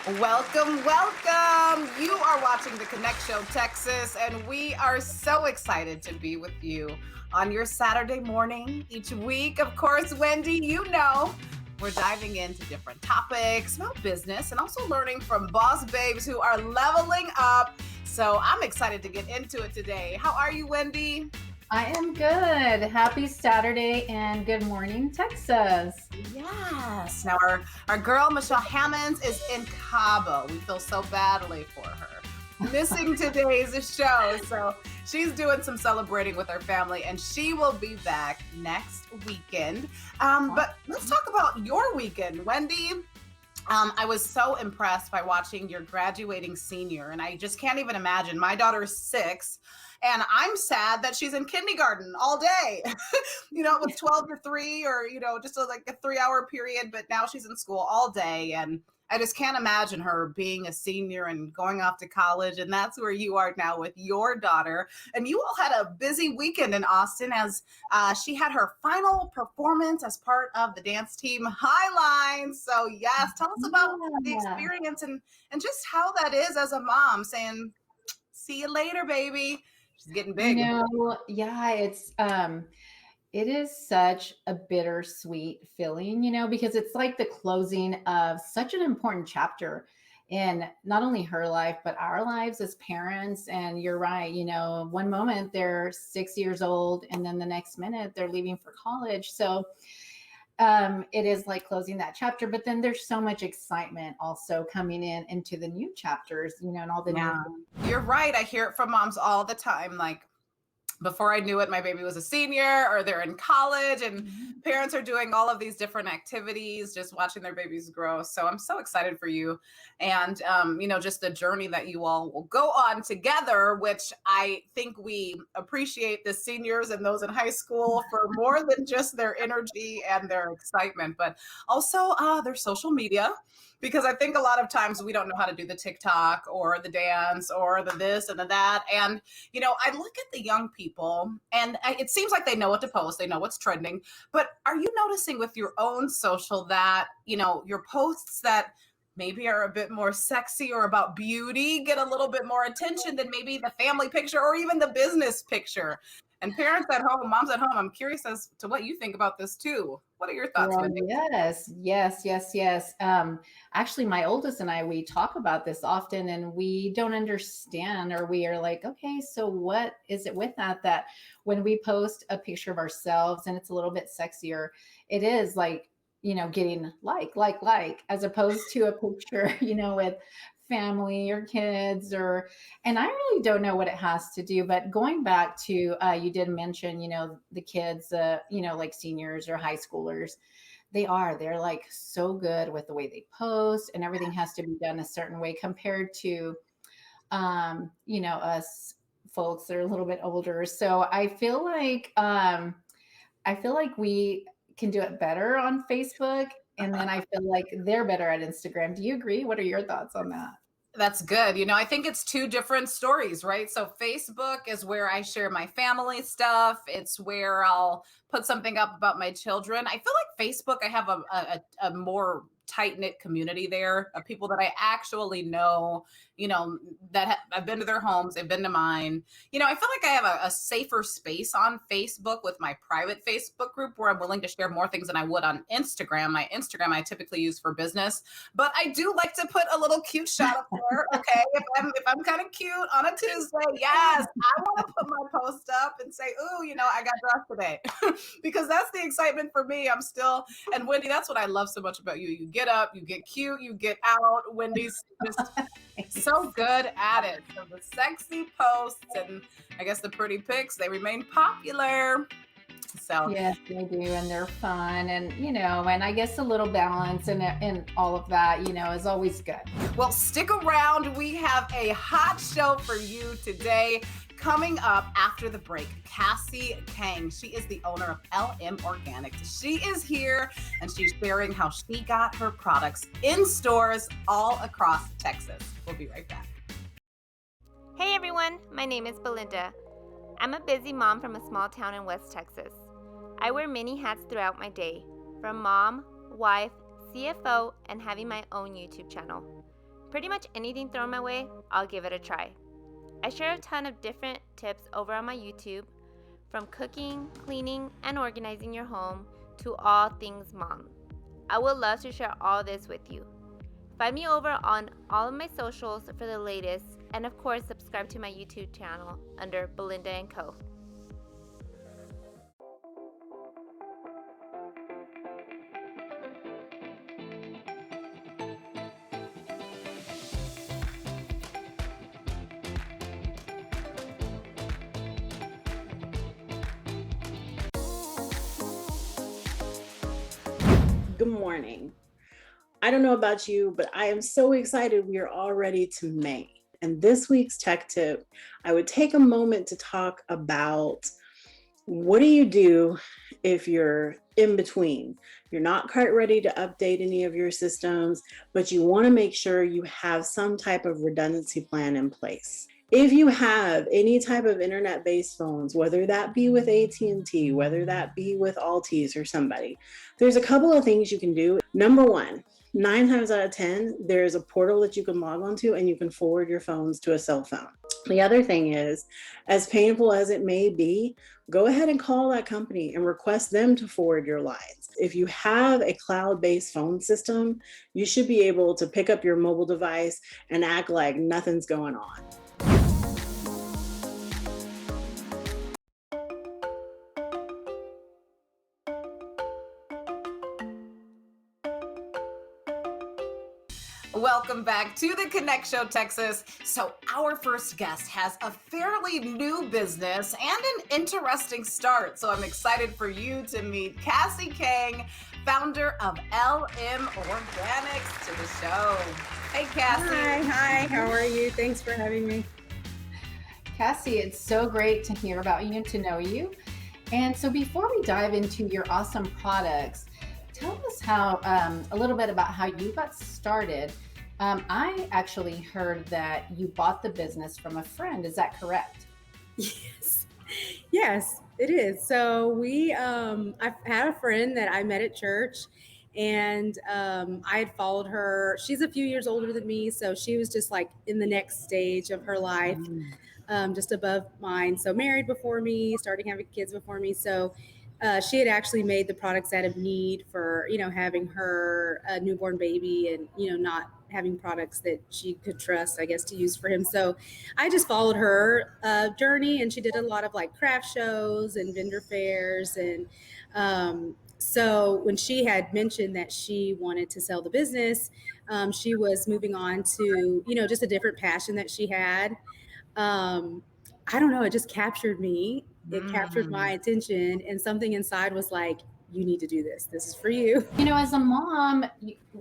Welcome, welcome. You are watching the Connect Show Texas, and we are so excited to be with you on your Saturday morning each week. Of course, Wendy, we're diving into different topics about business and also learning from boss babes who are leveling up. So I'm excited to get into it today. How are you, Wendy? I am good. Happy Saturday and good morning, Texas. Yes. Now our girl Michelle Hammonds is in Cabo. We feel so badly for her. Missing today's show. So she's doing some celebrating with her family and she will be back next weekend. But let's talk about your weekend, Wendy. I was so impressed by watching your graduating senior, and I just can't even imagine. My daughter's 6, and I'm sad that she's in kindergarten all day. It was 12 to 3 or, just like a 3-hour period, but now she's in school all day. And I just can't imagine her being a senior and going off to college. And that's where you are now with your daughter. And you all had a busy weekend in Austin as she had her final performance as part of the dance team Highlines. So yes, tell us about the Yeah. experience and just how that is as a mom saying, see you later, baby. She's getting big. It is such a bittersweet feeling, because it's like the closing of such an important chapter in not only her life, but our lives as parents. And you're right, one moment they're 6 years old, and then the next minute they're leaving for college. So it is like closing that chapter, but then there's so much excitement also coming into the new chapters, and all the Yeah, new. you're right. I hear it from moms all the time. Like, before I knew it, my baby was a senior or they're in college, and parents are doing all of these different activities, just watching their babies grow. So I'm so excited for you and, just the journey that you all will go on together, which I think we appreciate the seniors and those in high school for more than just their energy and their excitement, but also their social media. Because I think a lot of times we don't know how to do the TikTok or the dance or the this and the that. And I look at the young people and it seems like they know what to post, they know what's trending. But are you noticing with your own social that, your posts that maybe are a bit more sexy or about beauty get a little bit more attention than maybe the family picture or even the business picture? And parents at home, moms at home, I'm curious as to what you think about this too. What are your thoughts, Girl, Wendy? yes. Actually, my oldest and I, we talk about this often, and we don't understand, or we are like, okay, so what is it with that? That when we post a picture of ourselves and it's a little bit sexier, it is like, getting as opposed to a picture, with family or kids and I really don't know what it has to do. But going back to, you did mention, the kids, like seniors or high schoolers, they're like so good with the way they post, and everything has to be done a certain way compared to, us folks that are a little bit older. So I feel like we can do it better on Facebook. And then I feel like they're better at Instagram. Do you agree? What are your thoughts on that? That's good. I think it's two different stories, right? So Facebook is where I share my family stuff. It's where I'll put something up about my children. I feel like Facebook, I have a more tight knit community there of people that I actually know, I've been to their homes, they've been to mine. I feel like I have a safer space on Facebook with my private Facebook group where I'm willing to share more things than I would on Instagram. My Instagram I typically use for business, but I do like to put a little cute shot up there. Okay, if I'm kind of cute on a Tuesday, yes, I want to put my post up and say, "Ooh, I got dressed today," because that's the excitement for me. I'm still, and Wendy, that's what I love so much about you. You get up, you get cute, you get out. Wendy's just so good at it. So the sexy posts and I guess the pretty pics, they remain popular. So Yes, they do, and they're fun, and I guess a little balance and all of that, is always good. well, stick around. We have a hot show for you today. Coming up after the break, Cassie Kang. She is the owner of LM Organics. She is here and she's sharing how she got her products in stores all across Texas. We'll be right back. Hey everyone, my name is Belinda. I'm a busy mom from a small town in West Texas. I wear many hats throughout my day, from mom, wife, CFO, and having my own YouTube channel. Pretty much anything thrown my way, I'll give it a try. I share a ton of different tips over on my YouTube, from cooking, cleaning, and organizing your home to all things mom. I would love to share all this with you. Find me over on all of my socials for the latest, and of course subscribe to my YouTube channel under Belinda & Co. Good morning. I don't know about you, but I am so excited we are already to May. And this week's tech tip, I would take a moment to talk about what do you do if you're in between? You're not quite ready to update any of your systems, but you want to make sure you have some type of redundancy plan in place. If you have any type of internet-based phones, whether that be with AT&T, whether that be with Altice or somebody, there's a couple of things you can do. Number one, 9 times out of 10, there's a portal that you can log onto and you can forward your phones to a cell phone. The other thing is, as painful as it may be, go ahead and call that company and request them to forward your lines. If you have a cloud-based phone system, you should be able to pick up your mobile device and act like nothing's going on. Welcome back to the Connect Show, Texas. So our first guest has a fairly new business and an interesting start. So I'm excited for you to meet Cassie Kang, founder of LM Organics, to the show. Hey, Cassie. Hi, how are you? Thanks for having me. Cassie, it's so great to hear about you and to know you. And so before we dive into your awesome products, tell us a little bit about how you got started. I actually heard that you bought the business from a friend. Is that correct? Yes, it is. So I've had a friend that I met at church, and I had followed her. She's a few years older than me, so she was just like in the next stage of her life, just above mine. So married before me, starting having kids before me. So she had actually made the products out of need for, having her newborn baby and, not having products that she could trust, I guess, to use for him. So I just followed her journey, and she did a lot of like craft shows and vendor fairs. And so when she had mentioned that she wanted to sell the business, she was moving on to, just a different passion that she had. I don't know, it just captured me. It captured my attention, and something inside was like, you need to do this. This is for you. As a mom,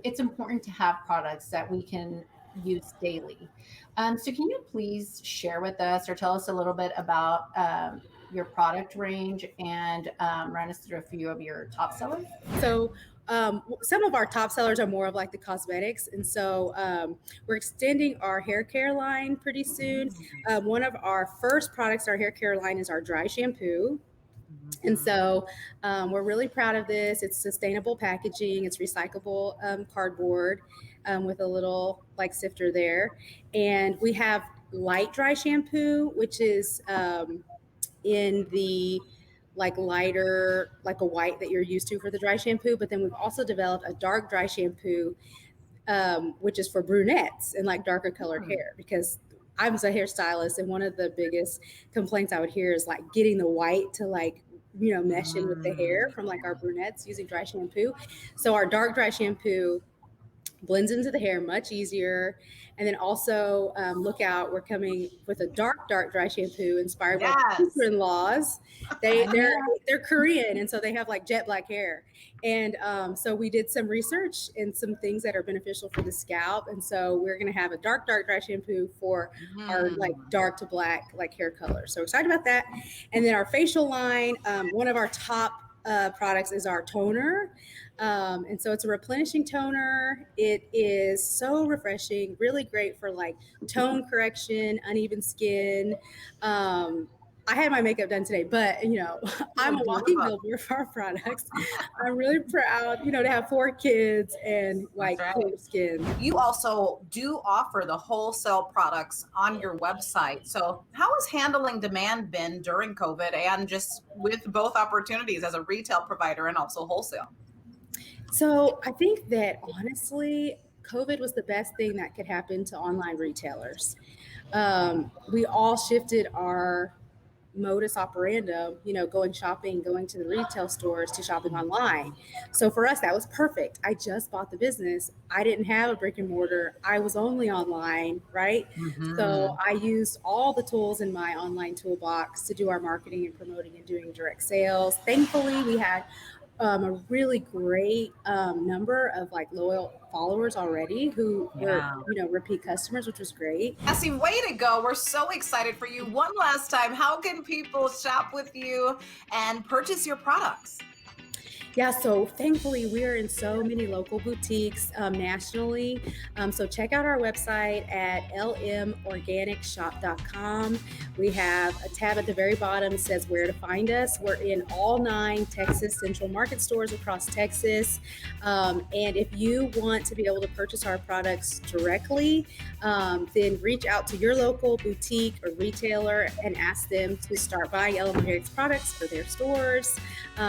it's important to have products that we can use daily. So can you please share with us or tell us a little bit about your product range and run us through a few of your top sellers? So some of our top sellers are more of like the cosmetics. And so we're extending our hair care line pretty soon. One of our first products, our hair care line, is our dry shampoo. And so we're really proud of this. It's sustainable packaging. It's recyclable cardboard with a little like sifter there. And we have light dry shampoo, which is in the like lighter, like a white that you're used to for the dry shampoo. But then we've also developed a dark dry shampoo, which is for brunettes and like darker colored hair, because I was a hairstylist, and one of the biggest complaints I would hear is like getting the white to like, mesh in with the hair from like our brunettes using dry shampoo. So our dark dry shampoo blends into the hair much easier. And then also look out, we're coming with a dark dry shampoo inspired by sister-in-laws. They're Korean, and so they have like jet black hair. And so we did some research and some things that are beneficial for the scalp. And so we're going to have a dark dry shampoo for our like dark to black like hair color. So excited about that. And then our facial line, one of our top products is our toner. And so it's a replenishing toner. It is so refreshing, really great for like tone correction, uneven skin. I had my makeup done today, but I'm a walking billboard for our products. I'm really proud, to have 4 kids and like clear skin. You also do offer the wholesale products on your website. So how has handling demand been during COVID and just with both opportunities as a retail provider and also wholesale? So I think that honestly, COVID was the best thing that could happen to online retailers. We all shifted our modus operandum, going shopping, going to the retail stores to shopping online. So for us, that was perfect. I just bought the business. I didn't have a brick and mortar. I was only online, right? So I used all the tools in my online toolbox to do our marketing and promoting and doing direct sales. Thankfully, we had a really great number of like loyal followers already who were repeat customers, which was great. Cassie, way to go. We're so excited for you. One last time, how can people shop with you and purchase your products? Yeah, so thankfully we are in so many local boutiques nationally. So check out our website at lmorganicshop.com. We have a tab at the very bottom that says where to find us. We're in all 9 Texas Central Market stores across Texas. And if you want to be able to purchase our products directly, then reach out to your local boutique or retailer and ask them to start buying LM Organics products for their stores.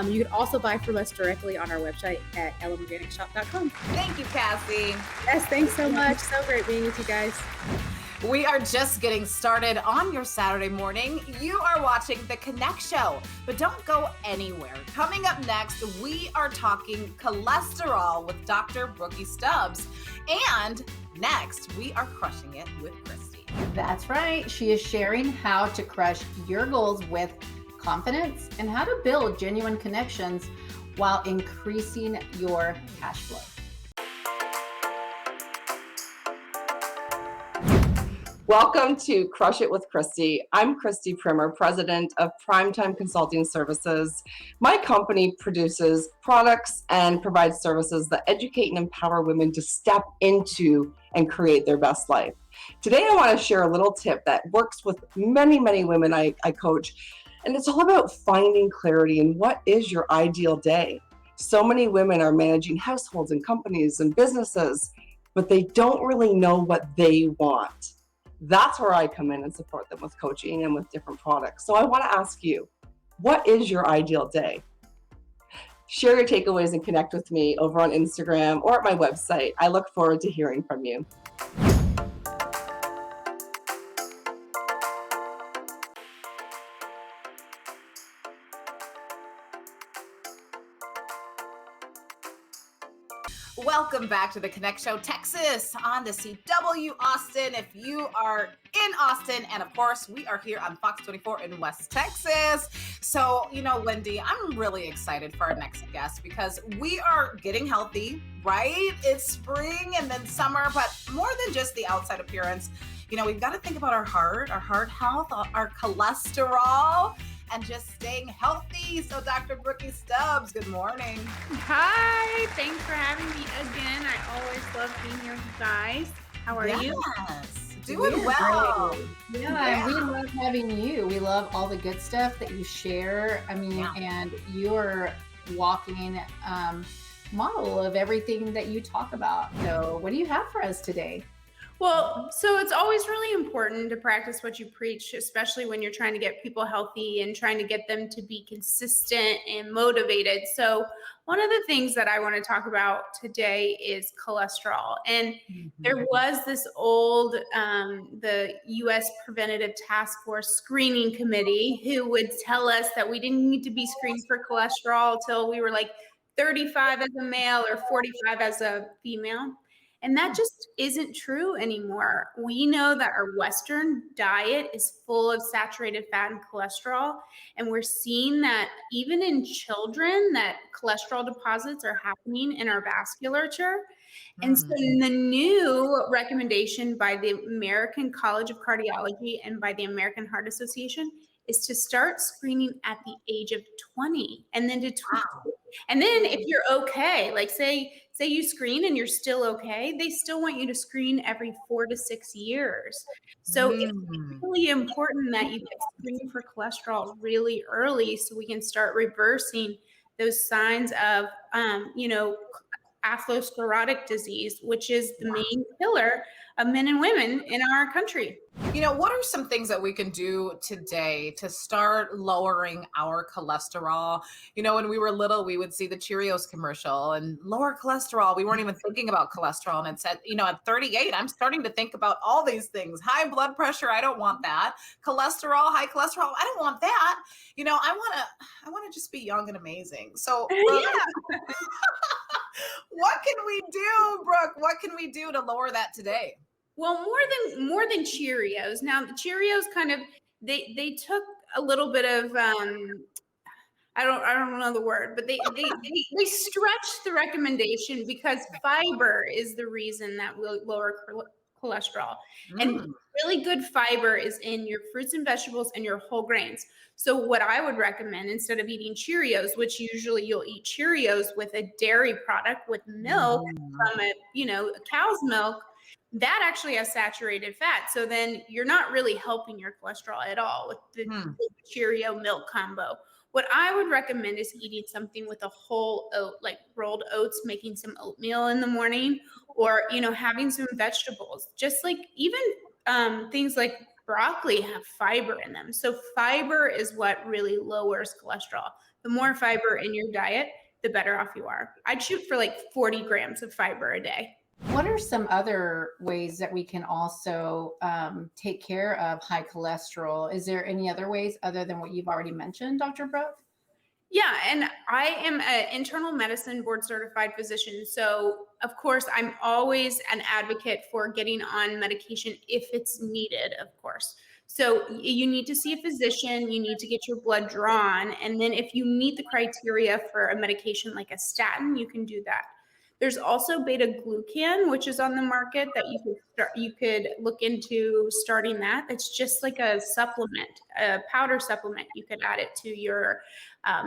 You can also buy from us directly on our website at lmorganicshop.com. Thank you, Cassie. Yes, thanks so much. So great being with you guys. We are just getting started on your Saturday morning. You are watching The Connect Show, but don't go anywhere. Coming up next, we are talking cholesterol with Dr. Brookie Stubbs. And next, we are crushing it with Christy. That's right. She is sharing how to crush your goals with confidence and how to build genuine connections while increasing your cash flow. Welcome to Crush It with Christy. I'm Christy Primer, president of Primetime Consulting Services. My company produces products and provides services that educate and empower women to step into and create their best life. Today, I want to share a little tip that works with many, many women I coach. And it's all about finding clarity in what is your ideal day. So many women are managing households and companies and businesses, but they don't really know what they want. That's where I come in and support them with coaching and with different products. So I want to ask you, what is your ideal day? Share your takeaways and connect with me over on Instagram or at my website. I look forward to hearing from you. Welcome back to the Connect Show, Texas on the CW Austin. If you are in Austin, and of course, we are here on Fox 24 in West Texas. So, Wendy, I'm really excited for our next guest because we are getting healthy, right? It's spring and then summer, but more than just the outside appearance, we've got to think about our heart health, our cholesterol, and just staying healthy. So Dr. Brookie Stubbs, good morning. Hi, thanks for having me again. I always love being here with you guys. How are you? Yes, doing well. Yeah, we love having you. We love all the good stuff that you share. And you're walking model of everything that you talk about. So what do you have for us today? Well, so it's always really important to practice what you preach, especially when you're trying to get people healthy and trying to get them to be consistent and motivated. So one of the things that I want to talk about today is cholesterol. And there was this old, the U.S. Preventative Task Force Screening Committee who would tell us that we didn't need to be screened for cholesterol till we were like 35 as a male or 45 as a female. And that just isn't true anymore. We know that our Western diet is full of saturated fat and cholesterol. And we're seeing that even in children, that cholesterol deposits are happening in our vasculature. And so the new recommendation by the American College of Cardiology and by the American Heart Association is to start screening at the age of 20, and then and then if you're okay, like say you screen and you're still okay, they still want you to screen every 4 to 6 years. So it's really important that you get screened for cholesterol really early so we can start reversing those signs of, atherosclerotic disease, which is the main killer of men and women in our country. What are some things that we can do today to start lowering our cholesterol? When we were little, we would see the Cheerios commercial and lower cholesterol. We weren't even thinking about cholesterol. And it said, at 38, I'm starting to think about all these things. High blood pressure, I don't want that. Cholesterol, high cholesterol, I don't want that. I want to just be young and amazing. So what can we do, Brooke? What can we do to lower that today? Well, more than Cheerios. Now the Cheerios kind of they took a little bit of I don't know the word, but they stretched the recommendation because fiber is the reason that will lower cholesterol. And really good fiber is in your fruits and vegetables and your whole grains. So what I would recommend, instead of eating Cheerios, which usually you'll eat Cheerios with a dairy product with milk from a cow's milk, that actually has saturated fat. So then you're not really helping your cholesterol at all with the Cheerio milk combo. What I would recommend is eating something with a whole oat, like rolled oats, making some oatmeal in the morning, or, having some vegetables. Just like even things like broccoli have fiber in them. So fiber is what really lowers cholesterol. The more fiber in your diet, the better off you are. I'd shoot for like 40 grams of fiber a day. What are some other ways that we can also take care of high cholesterol? Is there any other ways other than what you've already mentioned, Dr. Brooke? Yeah, and I am an internal medicine board certified physician. So of course, I'm always an advocate for getting on medication if it's needed, of course. So you need to see a physician, you need to get your blood drawn. And then if you meet the criteria for a medication like a statin, you can do that. There's also beta glucan, which is on the market that you could look into starting that. It's just like a supplement, a powder supplement. You could add it to your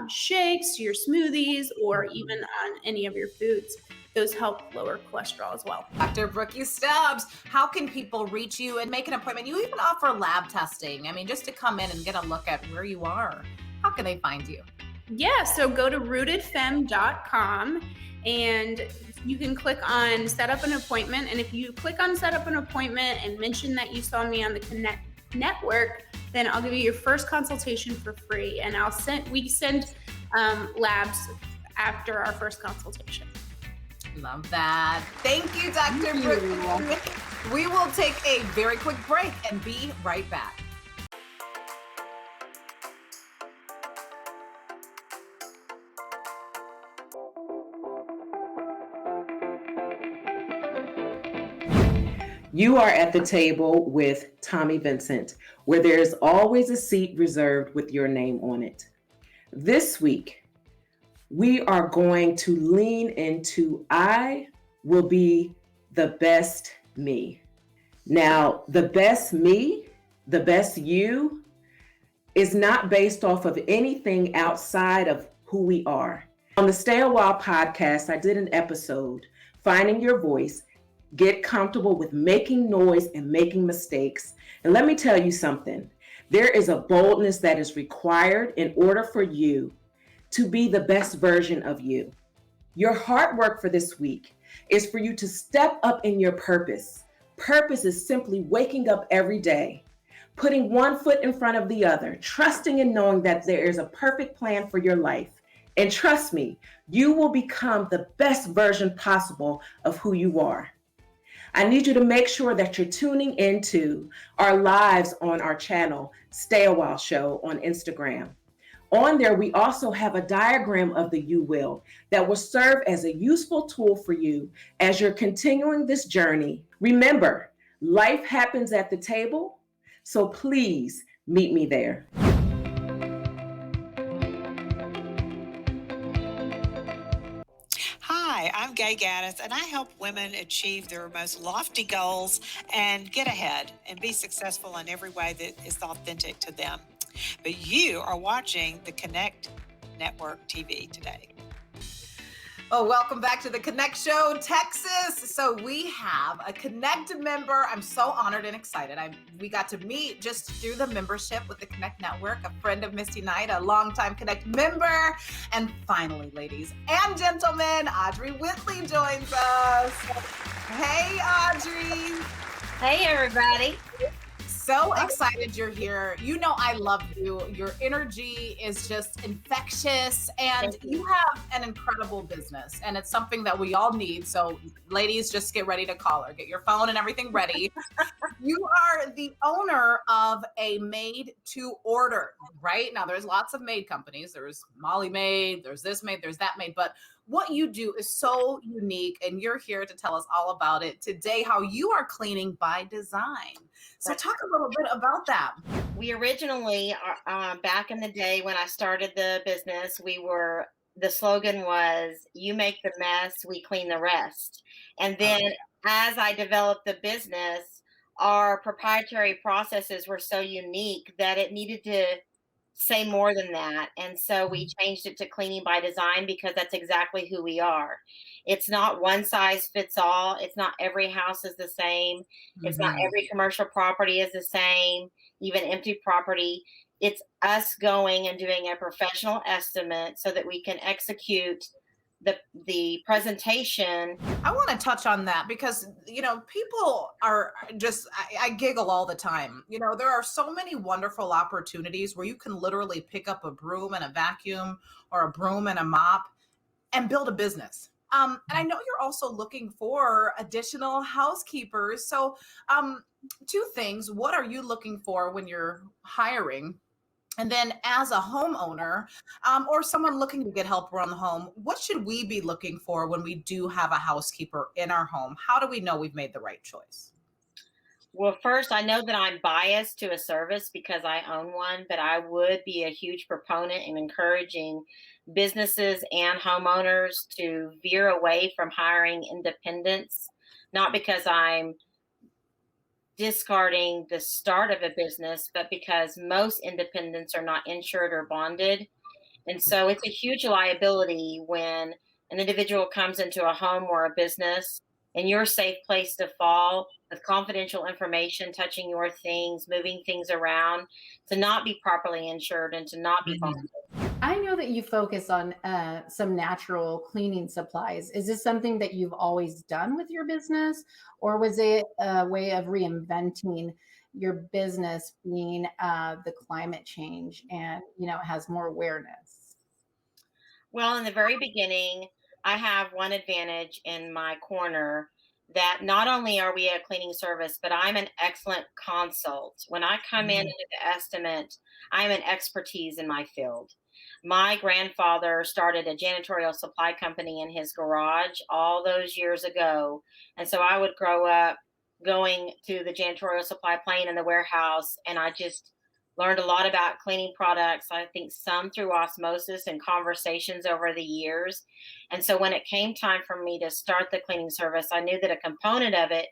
shakes, to your smoothies, or even on any of your foods. Those help lower cholesterol as well. Dr. Brookie Stubbs, how can people reach you and make an appointment? You even offer lab testing. I mean, just to come in and get a look at where you are. How can they find you? Yeah, so go to rootedfem.com and you can click on set up an appointment. And if you click on set up an appointment and mention that you saw me on the Connect network, then I'll give you your first consultation for free. And we send labs after our first consultation. Love that. Thank you, Dr. Brookie. We will take a very quick break and be right back. You are at the table with Tommi Vincent, where there's always a seat reserved with your name on it. This week, we are going to lean into I will be the best me. Now, the best me, the best you, is not based off of anything outside of who we are. On the Stay a While podcast, I did an episode, Finding Your Voice, Get Comfortable with Making Noise and Making Mistakes. And let me tell you something. There is a boldness that is required in order for you to be the best version of you. Your hard work for this week is for you to step up in your purpose. Purpose is simply waking up every day, putting one foot in front of the other, trusting and knowing that there is a perfect plan for your life. And trust me, you will become the best version possible of who you are. I need you to make sure that you're tuning into our lives on our channel, Stay a While Show on Instagram. On there, we also have a diagram of the You Will that will serve as a useful tool for you as you're continuing this journey. Remember, life happens at the table, so please meet me there. Hi, I'm Gay Gaddis, and I help women achieve their most lofty goals and get ahead and be successful in every way that is authentic to them. but you are watching the Connect Network TV today. Oh, welcome back to the Connect Show, Texas. So we have a Connect member. I'm so honored and excited. We got to meet just through the membership with the Connect Network, a friend of Misty Knight, a longtime Connect member. And finally, ladies and gentlemen, Audrey Whitley joins us. Hey, Audrey. Hey, everybody. So excited you're here. You know I love you. Your energy is just infectious, and you have an incredible business, and it's something that we all need. So ladies, just get ready to call her. Get your phone and everything ready. You are the owner of a Maid to Order, right? Now there's lots of maid companies. There's Molly Maid, there's this Maid, there's that Maid, but what you do is so unique, and you're here to tell us all about it today, how you are cleaning by design. So talk a little bit about that. We originally, back in the day when I started the business, the slogan was, you make the mess, we clean the rest. And then as I developed the business, our proprietary processes were so unique that it needed to say more than that. And so we changed it to cleaning by design, because that's exactly who we are. It's not one size fits all. It's not every house is the same. It's not every commercial property is the same, even empty property. It's us going and doing a professional estimate so that we can execute the presentation. I want to touch on that because, you know, people are just, I giggle all the time. You know, there are so many wonderful opportunities where you can literally pick up a broom and a vacuum or a broom and a mop and build a business. And I know you're also looking for additional housekeepers. So two things. What are you looking for when you're hiring? And then as a homeowner or someone looking to get help around the home, what should we be looking for when we do have a housekeeper in our home? How do we know we've made the right choice? Well, first, I know that I'm biased to a service because I own one, but I would be a huge proponent in encouraging businesses and homeowners to veer away from hiring independents, not because I'm discarding the start of a business, but because most independents are not insured or bonded. And so it's a huge liability when an individual comes into a home or a business and you're a safe place to fall with confidential information, touching your things, moving things around, to not be properly insured and to not be bonded. I know that you focus on some natural cleaning supplies. Is this something that you've always done with your business, or was it a way of reinventing your business, being the climate change and, you know, it has more awareness? Well, in the very beginning, I have one advantage in my corner, that not only are we a cleaning service, but I'm an excellent consult. When I come in and do the estimate, I'm an expertise in my field. My grandfather started a janitorial supply company in his garage all those years ago. And so I would grow up going to the janitorial supply plane in the warehouse, and I just learned a lot about cleaning products. I think some through osmosis and conversations over the years. And so when it came time for me to start the cleaning service, I knew that a component of it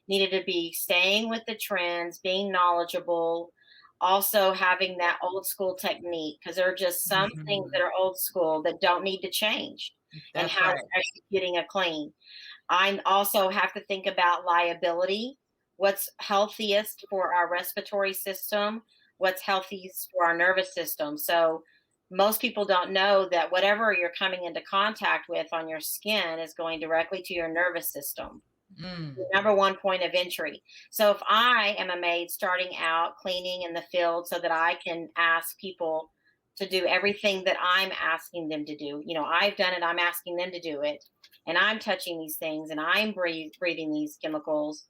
needed to be staying with the trends, being knowledgeable, also having that old school technique, because there are just some things that are old school that don't need to change. And how we're executing a clean. I also have to think about liability, what's healthiest for our respiratory system, what's healthiest for our nervous system. So most people don't know that whatever you're coming into contact with on your skin is going directly to your nervous system. The number one point of entry. So if I am a maid starting out cleaning in the field so that I can ask people to do everything that I'm asking them to do, you know, I've done it, I'm asking them to do it, and I'm touching these things and I'm breathing these chemicals.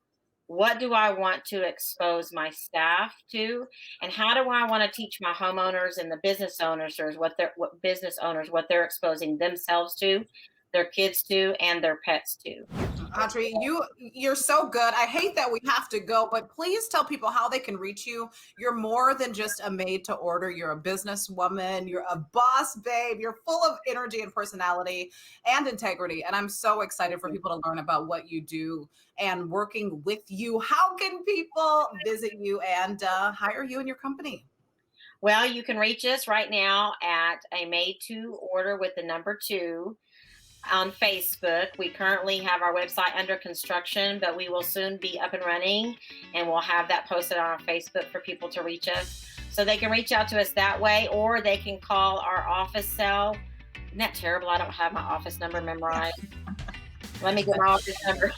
What do I want to expose my staff to? And how do I want to teach my homeowners and the business owners what they're exposing themselves to, their kids to, and their pets to? Audrey, you're so good. I hate that we have to go, but please tell people how they can reach you. You're more than just a maid to order. You're a businesswoman. You're a boss babe. You're full of energy and personality and integrity. And I'm so excited for people to learn about what you do and working with you. How can people visit you and hire you in your company? Well, you can reach us right now at a Made to Order with the number 2 on Facebook. We currently have our website under construction, but we will soon be up and running, and we'll have that posted on our Facebook for people to reach us. So they can reach out to us that way, or they can call our office cell. Isn't that terrible? I don't have my office number memorized. Let me get my office number.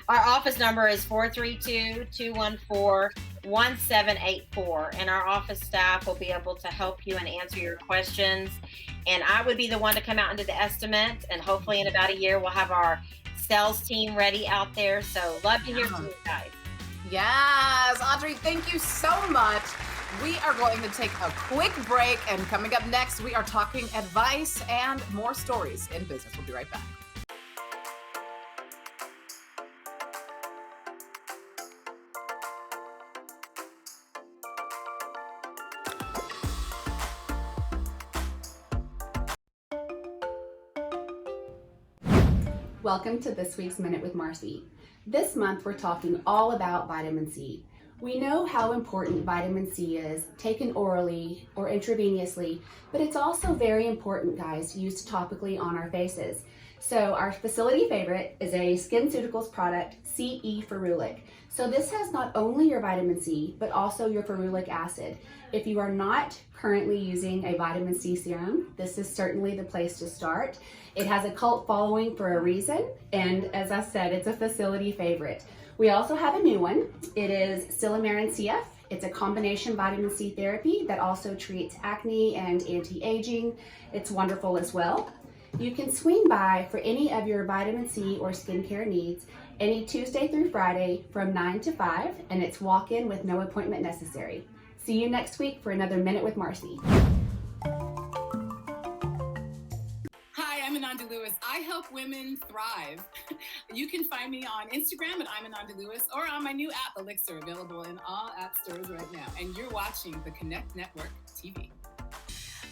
Our office number is 432-214-1784, and our office staff will be able to help you and answer your questions. And I would be the one to come out and do the estimate, and hopefully in about a year we'll have our sales team ready out there. So love to hear from you guys. Yes, Audrey, thank you so much. We are going to take a quick break, and coming up next, we are talking advice and more stories in business. We'll be right back. Welcome to this week's Minute with Marcy. This month we're talking all about vitamin C. We know how important vitamin C is, taken orally or intravenously, but it's also very important, guys, used topically on our faces. So our facility favorite is a SkinCeuticals product, CE Ferulic. So this has not only your vitamin C, but also your ferulic acid. If you are not currently using a vitamin C serum, this is certainly the place to start. It has a cult following for a reason, and as I said, it's a facility favorite. We also have a new one. It is Silymarin CF. It's a combination vitamin C therapy that also treats acne and anti-aging. It's wonderful as well. You can swing by for any of your vitamin C or skincare needs any Tuesday through Friday from 9 to 5, and it's walk-in with no appointment necessary. See you next week for another Minute with Marcy. Hi, I'm Ananda Lewis. I help women thrive. You can find me on Instagram at I'm Ananda Lewis, or on my new app, Elixir, available in all app stores right now. And you're watching the Connect Network TV.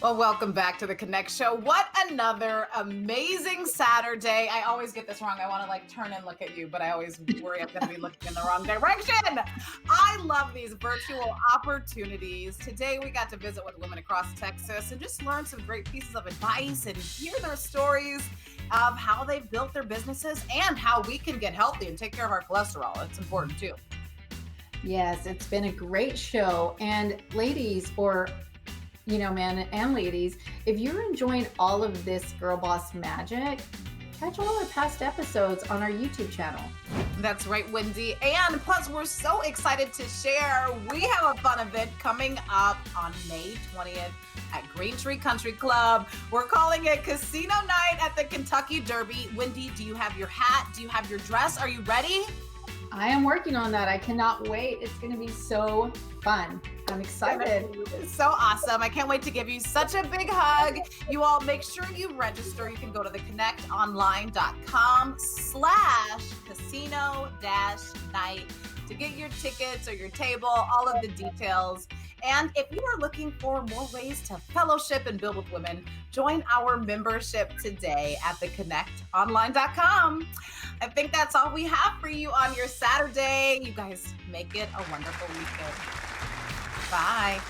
Well, welcome back to the Connect Show. What another amazing Saturday. I always get this wrong. I want to turn and look at you, but I always worry I'm going to be looking in the wrong direction. I love these virtual opportunities. Today, we got to visit with women across Texas and just learn some great pieces of advice and hear their stories of how they've built their businesses and how we can get healthy and take care of our cholesterol. It's important too. Yes, it's been a great show. And ladies, or men and ladies, if you're enjoying all of this Girl Boss magic, catch all our past episodes on our YouTube channel. That's right, Wendy. And plus, we're so excited to share. We have a fun event coming up on May 20th at Green Tree Country Club. We're calling it Casino Night at the Kentucky Derby. Wendy, do you have your hat? Do you have your dress? Are you ready? I am working on that. I cannot wait. It's going to be so fun. I'm excited. So awesome. I can't wait to give you such a big hug. You all make sure you register. You can go to theconnectonline.com/casino-night to get your tickets or your table, all of the details. And if you are looking for more ways to fellowship and build with women, join our membership today at theconnectonline.com. I think that's all we have for you on your Saturday. You guys make it a wonderful weekend. Bye.